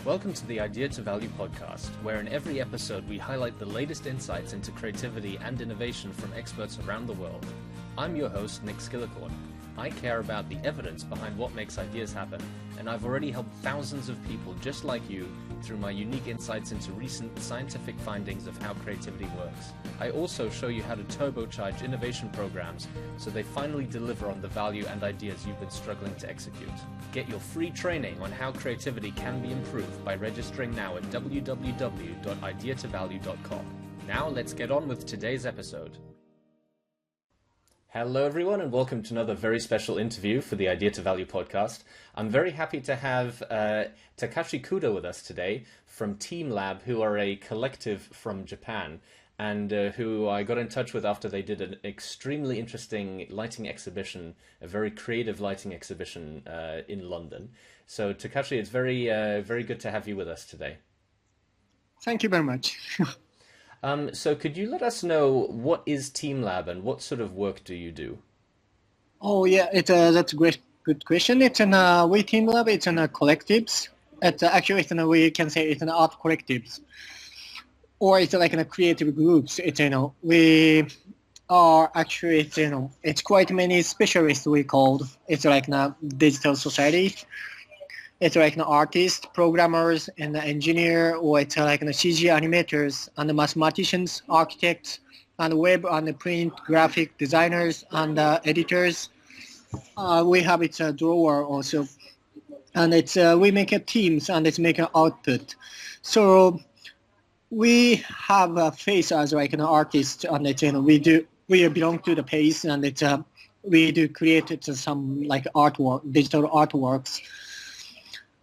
Welcome to the Idea to Value podcast, where in every episode we highlight the latest insights into creativity and innovation from experts around the world. I'm your host, Nick Skillicorn. I care about the evidence behind what makes ideas happen, and I've already helped thousands of people just like you through my unique insights into recent scientific findings of how creativity works. I also show you how to turbocharge innovation programs so they finally deliver on the value and ideas you've been struggling to execute. Get your free training on how creativity can be improved by registering now at www.ideatovalue.com. Now let's get on with today's episode. Hello everyone, and welcome to another very special interview for the Idea to Value podcast. I'm very happy to have Takashi Kudo with us today from TeamLab, who are a collective from Japan, and who I got in touch with after they did an extremely interesting lighting exhibition, a very creative lighting exhibition in London. So Takashi, it's very good to have you with us today. Thank you very much. So could you let us know what is TeamLab and what sort of work do you do? Oh yeah, that's a good question. It's an we TeamLab. It's an collectives. Actually we can say it's an art collectives, or it's like in a creative groups. It's we are actually it's quite many specialists we called. It's like a digital society. It's like artists, programmers, and engineer, or it's like CG animators, and mathematicians, architects, and web and print graphic designers, and editors. We have its drawer also, and it's we make teams, and it's make an output. So we have a face as like an artist, and it's we belong to the pace, and it's we do create some like artwork, digital artworks.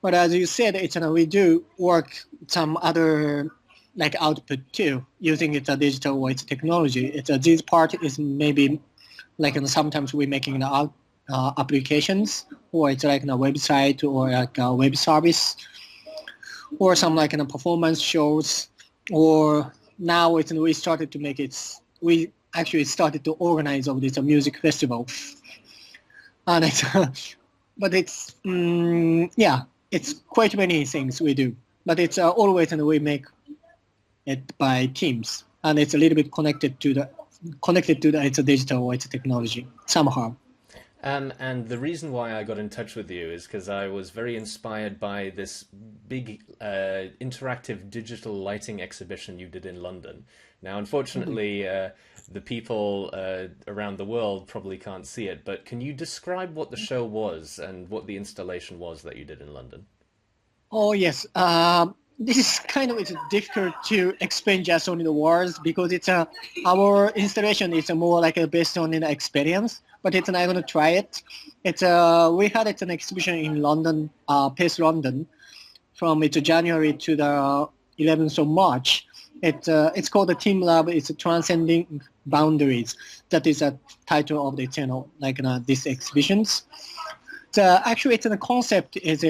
But as you said, we do work some other like output too, using a digital or technology. This part is maybe like sometimes we're making the applications, or it's like a website or like a web service, or some like performance shows, or now we started to make it. We actually started to organize all this music festival, and it's but it's yeah. It's quite many things we do, but it's always we make it by teams, and it's a little bit connected to the it's a digital or it's a technology somehow. And the reason why I got in touch with you is because I was very inspired by this big interactive digital lighting exhibition you did in London. Now, unfortunately, the people around the world probably can't see it, but can you describe what the show was and what the installation was that you did in London? Oh, yes. This is it's difficult to explain just only the words, because it's our installation is more like based on an experience, but I'm going to try it. It's we had an exhibition in London, Pace London, from January to the 11th of March. It's called the TeamLab. It's Transcending Boundaries. That is a title of the channel, these exhibitions. Actually, the concept is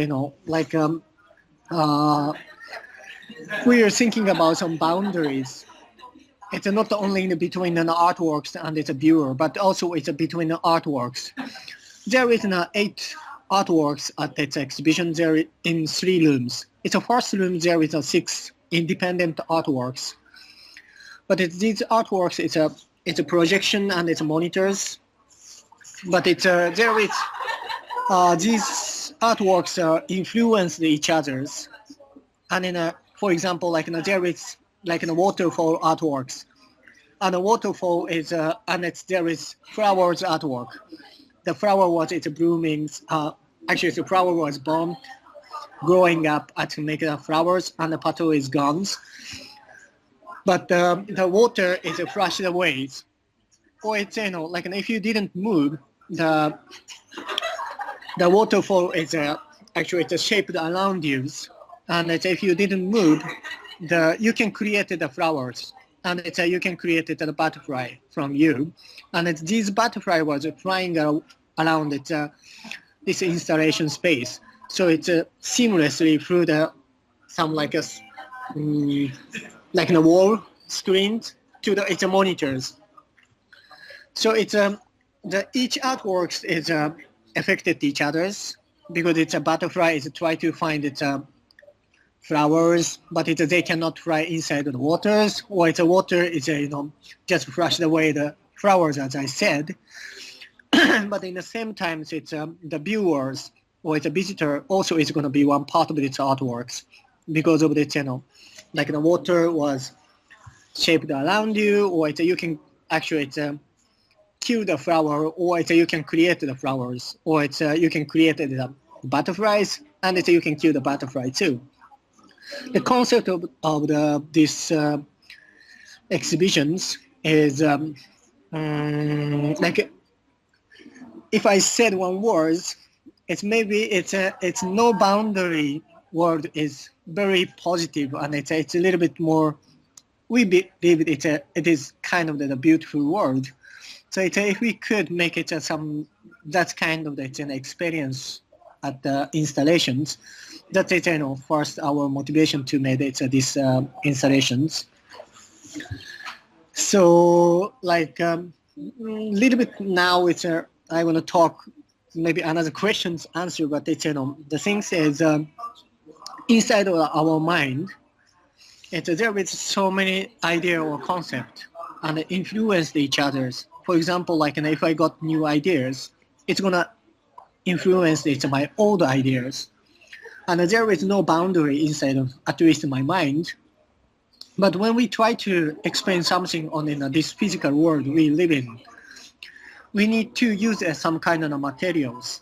we are thinking about some boundaries. It's not only between the artworks and its viewer, but also it's between the artworks. There is 8 artworks at its exhibition. There in 3 rooms. It's a first room. There is 6 independent artworks. But these artworks, it's a projection and it's monitors. But there is these artworks influence each others. And for example, there is a waterfall artworks, and a waterfall is and there is flowers artwork. The flower was blooming. Actually, the flower was born, growing up to make the flowers, and the petal is gone. But the water is flushed away, or it's if you didn't move, the waterfall is actually it's shaped around you, and if you didn't move, you can create the flowers, and you can create the butterfly from you, and this butterfly was flying around this installation space. So it's seamlessly through some like a wall screens to its monitors. So it's each artworks is affected each other's, because it's a butterfly is try to find its flowers, but they cannot fly inside the waters, or it's a water is just flushed away the flowers, as I said. But in the same time, it's the viewers or it's a visitor also is going to be one part of its artworks because of the like the water was shaped around you, or you can actually kill the flower, or you can create the flowers, or you can create the butterflies, and you can kill the butterfly too. The concept of these exhibitions is like if I said one word, it's no boundary word is very positive, and it's a little bit more. We believe it is kind of the beautiful word. So if we could make it that's kind of an experience at the installations. That's first our motivation to make these installations. So like little bit now I want to talk maybe another questions answer, but the things is inside of our mind. There is so many idea or concept and influence each others. For example, like if I got new ideas, it's gonna influence my old ideas, and there is no boundary inside of at least my mind. But when we try to explain something on this physical world we live in, we need to use some kind of materials,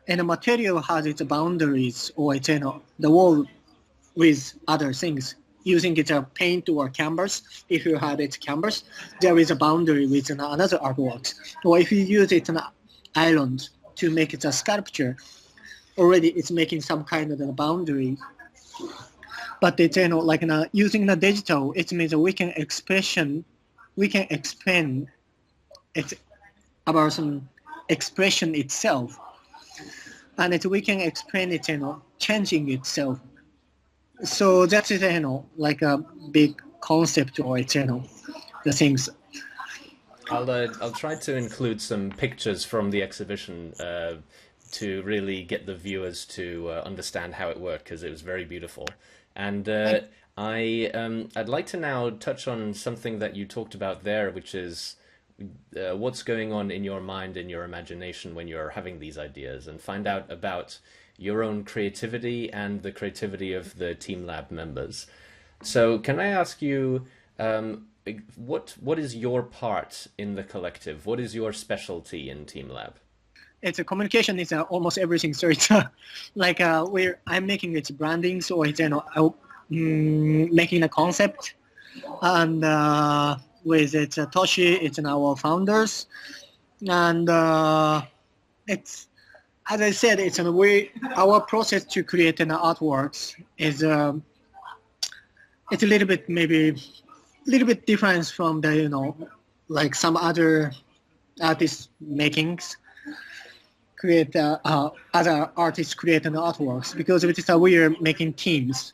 and the material has its boundaries or the wall with other things. Using a paint or canvas, if you have its canvas, there is a boundary with another artwork. Or if you use an island to make it a sculpture, already it's making some kind of a boundary. But like using the digital, it means we can explain it about some expression itself, and we can explain it changing itself. So that's like a big concept or the things. I'll try to include some pictures from the exhibition to really get the viewers to understand how it worked, because it was very beautiful. And I'd like to now touch on something that you talked about there, which is what's going on in your mind, in your imagination when you're having these ideas, and find out about your own creativity and the creativity of the TeamLab members. So can I ask you, what is your part in the collective? What is your specialty in TeamLab? It's a communication is almost everything. So it's like I'm making its branding, so it's making a concept, and with Toshi, it's our founders, and it's as I said, it's in a way our process to create an artworks is it's a little bit different from the like some other artists makings create other artists create an artworks, because it is we are making teams.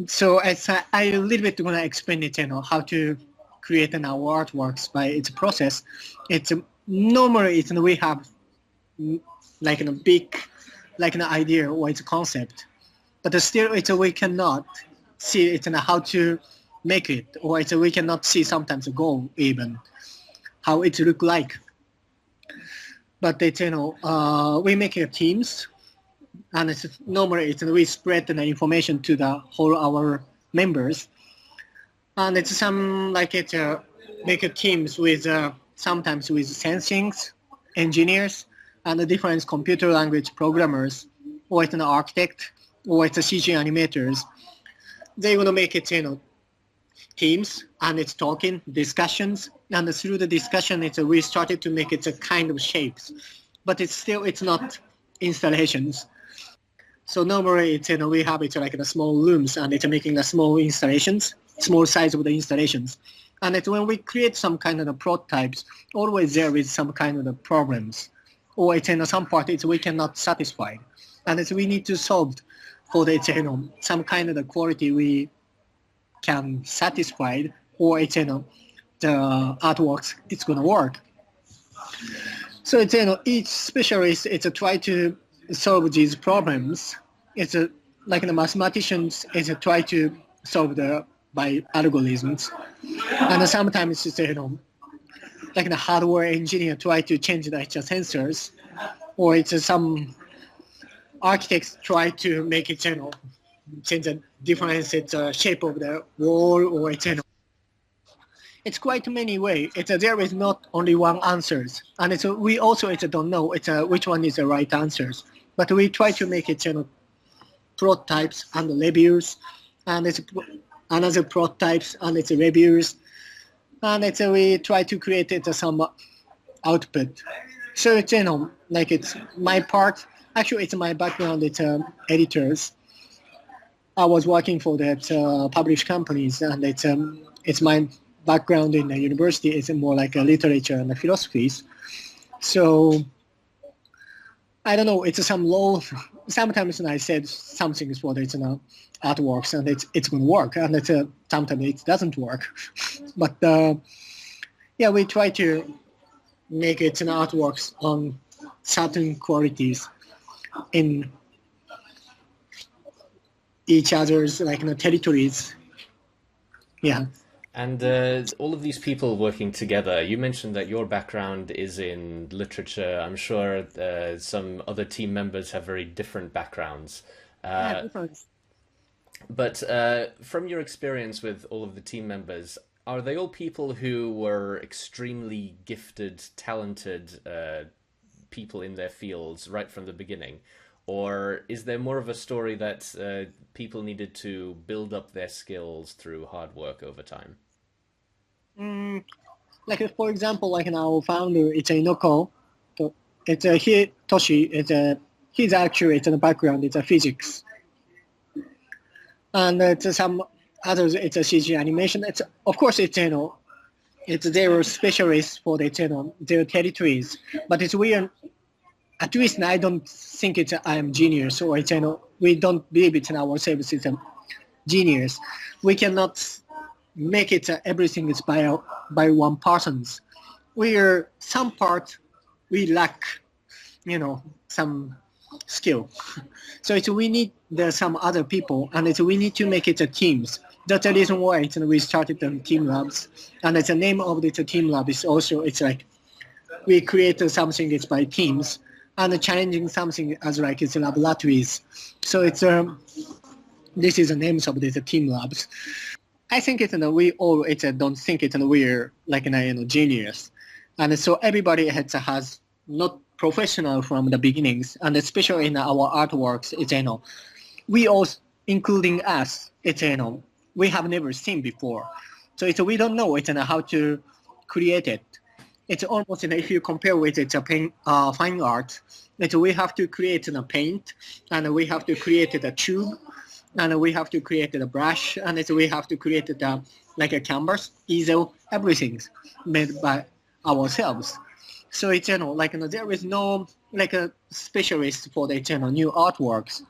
So I a little bit gonna explain it how to create an our artworks by its process. It's normally we have like a big like an idea or it's a concept, but still we cannot see it how to make it, or we cannot see sometimes a goal even how it look like. But we make teams, and normally we spread the information to the whole our members, and it's some like make teams with sometimes with sensings engineers and the different computer language programmers, or it's an architect, or it's a CG animators. They want to make it teams, and it's talking discussions, and through the discussion we started to make it a kind of shapes, but it's not installations. So normally we have it like in a small rooms, and it's making a small installations, small size of the installations, and when we create some kind of the prototypes, always there is some kind of the problems, or it's some part we cannot satisfy, and we need to solve for the some kind of the quality we can satisfy, or the artworks it's gonna work. So each specialist try to solve these problems. like the mathematicians is try to solve the by algorithms, and sometimes it's like the hardware engineer try to change the sensors, or it's some architects try to make it change the difference its shape of the wall, or it's quite many way. There is not only one answers, and we also don't know which one is the right answers, but we try to make it prototypes and reviews, and it's another prototypes and it's reviews, and we try to create some output. So it's like it's my part. Actually, it's my background. It's editors. I was working for that published companies, and it's my background in the university. It's more like a literature and the philosophies. So I don't know. It's some low. Sometimes I said something is for it's artworks, and it's going to work, and sometimes it doesn't work. But yeah, we try to make it an artworks on certain qualities in each other's territories. Yeah. And all of these people working together, you mentioned that your background is in literature. I'm sure some other team members have very different backgrounds. Yeah, different. But from your experience with all of the team members, are they all people who were extremely gifted, talented people in their fields right from the beginning? Or is there more of a story that people needed to build up their skills through hard work over time? Like for example, like our founder, it's Inoko. So it's Toshi. He's actually it's in the background. It's a physics, and it's some others. It's a CG animation. It's of course it's their specialists for the their territories. But it's weird. At least I don't think I am genius, or we don't believe it in ourselves. It's a genius. We cannot make it everything is by one person's. We're some part we lack, some skill. So we need some other people, and we need to make it a teams. That's the reason why we started the TeamLabs, and the name of the TeamLab is also it's like we create something it's by teams, and challenging something as like it's laboratories. So this is the names of the TeamLabs. I think we all don't think we're like genius, and so everybody has not professional from the beginnings, and especially in our artworks, we all, including us, we have never seen before, so we don't know how to create it. It's almost if you compare with fine art, we have to create a paint, and we have to create a tube, and we have to create a brush, and we have to create like a canvas, easel, everything's made by ourselves. So there is no like a specialist for the new artworks.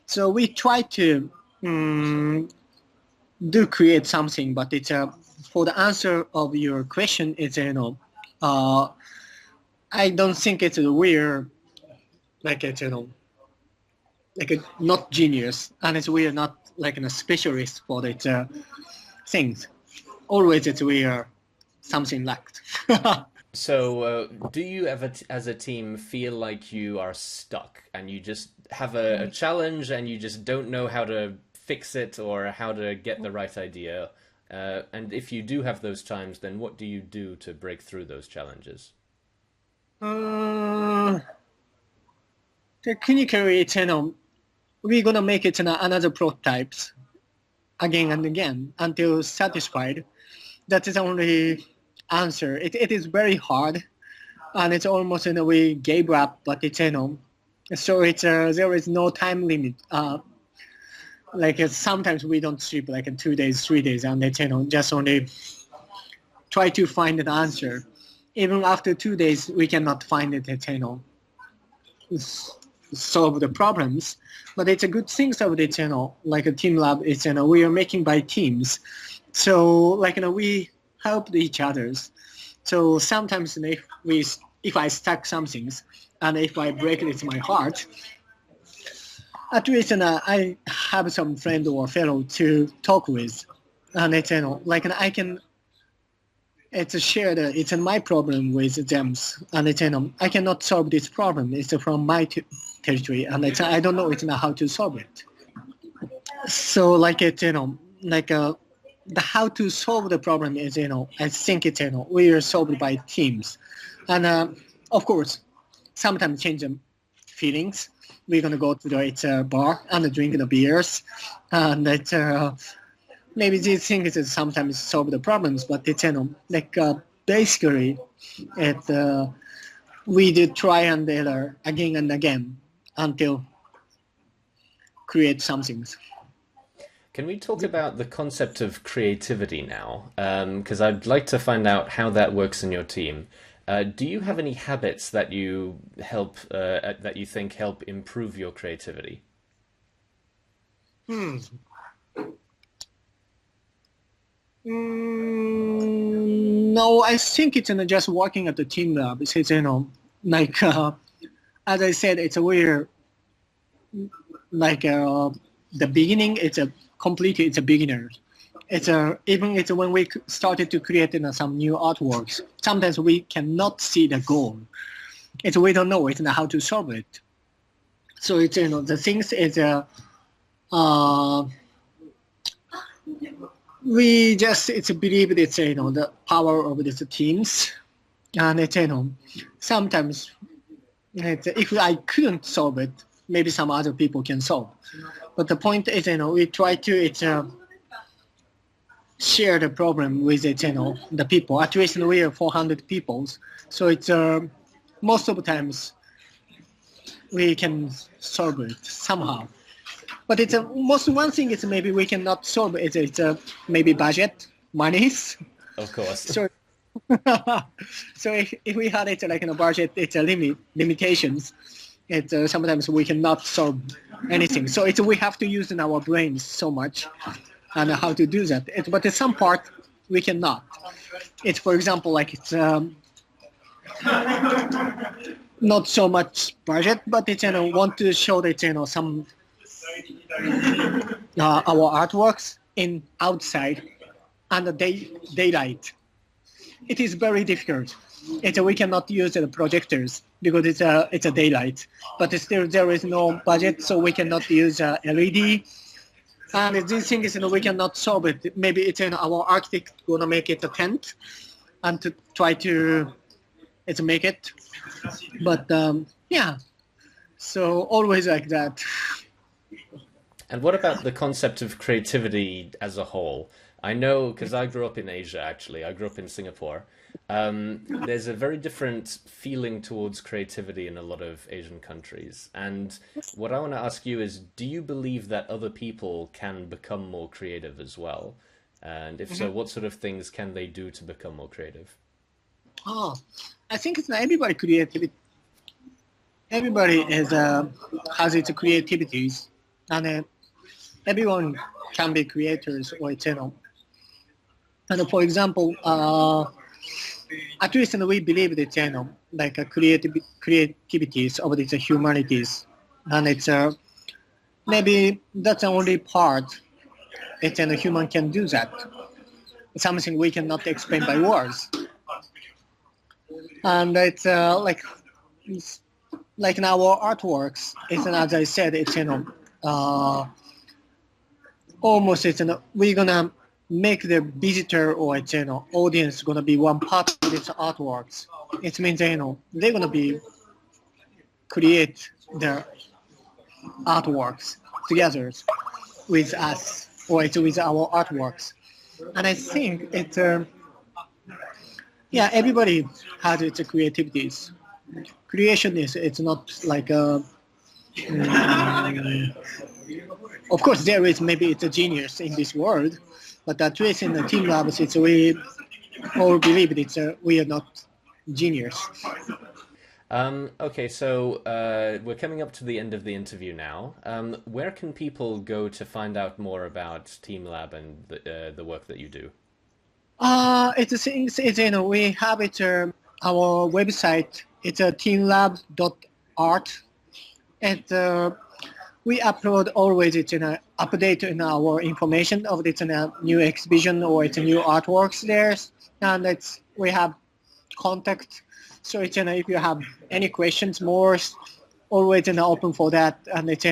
So we try to do create something, but for the answer of your question, I don't think we're like like a not genius, and we are not like a specialist for the things. Always we are something lacked. So, do you ever, as a team, feel like you are stuck and you just have a challenge and you just don't know how to fix it or how to get the right idea? And if you do have those times, then what do you do to break through those challenges? Technically, we're gonna make it another prototypes again and again until satisfied. That is the only answer. It is very hard, and it's almost we gave up. But so there is no time limit. Sometimes we don't sleep like in 2 days, 3 days, and just only try to find an answer. Even after 2 days, we cannot find it. Solve the problems, but it's a good thing of the like a TeamLab. We are making by teams, so we help each others. So sometimes if I stuck some things, and if I break it, it's my heart. At least I have some friend or fellow to talk with, and it's like I can. It's a shared. It's my problem with them, and it's I cannot solve this problem. It's from my territory, and I don't know how to solve it. So like the how to solve the problem is I think it's we are solved by teams, and of course sometimes change the feelings. We're gonna go to the bar and drink the beers, and maybe these things is sometimes solve the problems, but it's basically it we do try and error again and again until create something. Can we talk about the concept of creativity now? Because I'd like to find out how that works in your team. Do you have any habits that you that you think help improve your creativity? No, I think it's just working at the TeamLab. It's like as I said, it's a weird like the beginning. It's a completely it's a beginner. It's even it's when we started to create some new artworks. Sometimes we cannot see the goal. It's we don't know how to solve it. So it's the things is we just it's believe it's the power of these teams, and it's sometimes if I couldn't solve it, maybe some other people can solve. But the point is we try to share the problem with the people. At least we are 400 people, so it's most of the times we can solve it somehow. But it's most one thing is maybe we cannot solve it. It's maybe budget, monies. Of course. So so if we had it like in a budget, it's a limitations. It's sometimes we cannot solve anything. So it's we have to use in our brains so much, and how to do that. But in some part we cannot. It's for example like it's not so much budget, but it's want to show that some our artworks in outside and the daylight. It is very difficult. We cannot use the projectors because it's a daylight. But still there is no budget, so we cannot use LED. And this thing is we cannot solve it. Maybe it's our architect gonna make it a tent and to try to make it. But yeah, so always like that. And what about the concept of creativity as a whole? I know because I grew up in Asia, actually. I grew up in Singapore. There's a very different feeling towards creativity in a lot of Asian countries. And what I want to ask you is, do you believe that other people can become more creative as well? And if so, what sort of things can they do to become more creative? Oh, I think it's everybody creativity. Everybody is has its creativities, and everyone can be creators or And for example, at least we believe that like a creativities of the humanities, and it's maybe that's the only part that a human can do that. Something we cannot explain by words, and it's like in our artworks. It's as I said, it's almost we're gonna make the visitor or audience gonna be one part of these artworks. It means they're gonna be create their artworks together with us or it's with our artworks. And I think it's yeah, everybody has its creativities. Creation is it's not like a of course, there is maybe it's a genius in this world, but at least in the TeamLab, it's we all believe we are not genius. Okay, so we're coming up to the end of the interview now. Where can people go to find out more about TeamLab and the work that you do? It's we have it our website. It's teamlab.art, and we upload always it's in a update in our information of it's in a new exhibition or it's a new artworks there, and it's we have contact. So it's if you have any questions more, always open for that, and it's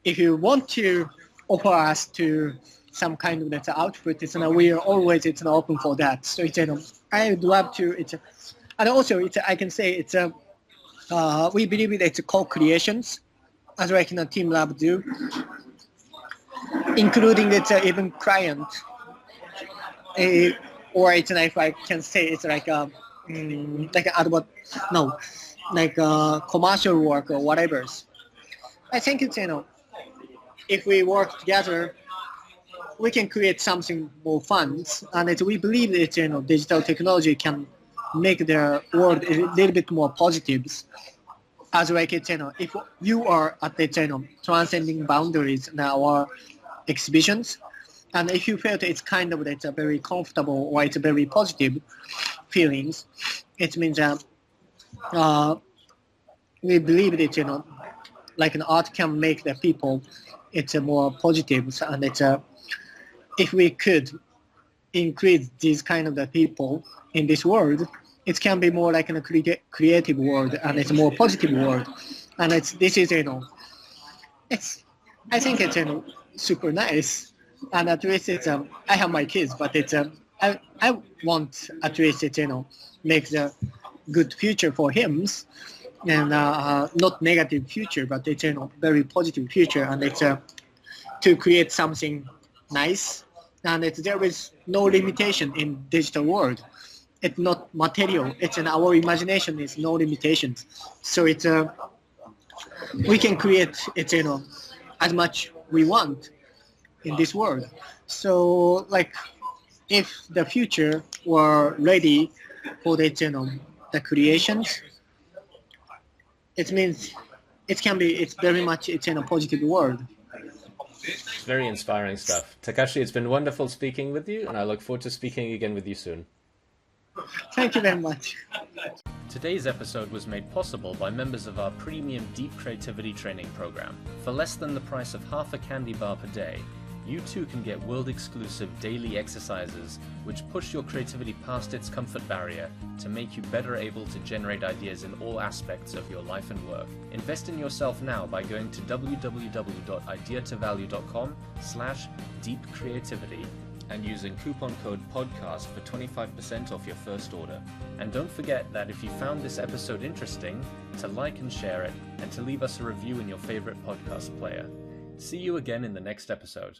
if you want to offer us to some kind of output, it's we are always open for that. So it's I would love to and also it's I can say it's we believe it's co-creations as like TeamLab do, including it's even client, or it's if I can say it's like advert, no, like commercial work or whatever. I think it's if we work together, we can create something more fun, and we believe that digital technology can make the world a little bit more positive. As like if you are at the transcending boundaries in our exhibitions, and if you felt it's kind of it's a very comfortable or it's a very positive feelings, it means that we believe that like an art can make the people it's a more positive, and it's if we could increase these kind of the people in this world, it can be more like a creative world, and it's a more positive world, and this is it's I think it's super nice, and at least it's I have my kids, but it's I want at least it make the good future for him, and not negative future, but it's very positive future, and it's to create something nice, and there is no limitation in digital world. It's not material. It's our imagination is no limitations. So it's we can create it as much we want in this world. So like if the future were ready for the the creations, it means it can be it's very much it's in a positive world. It's very inspiring stuff. Takashi, it's been wonderful speaking with you, and I look forward to speaking again with you soon. Thank you very much. Today's episode was made possible by members of our premium Deep Creativity Training Program. For less than the price of half a candy bar per day, you too can get world-exclusive daily exercises which push your creativity past its comfort barrier to make you better able to generate ideas in all aspects of your life and work. Invest in yourself now by going to www.ideatovalue.com/deepcreativity and using coupon code PODCAST for 25% off your first order. And don't forget that if you found this episode interesting, to like and share it, and to leave us a review in your favorite podcast player. See you again in the next episode.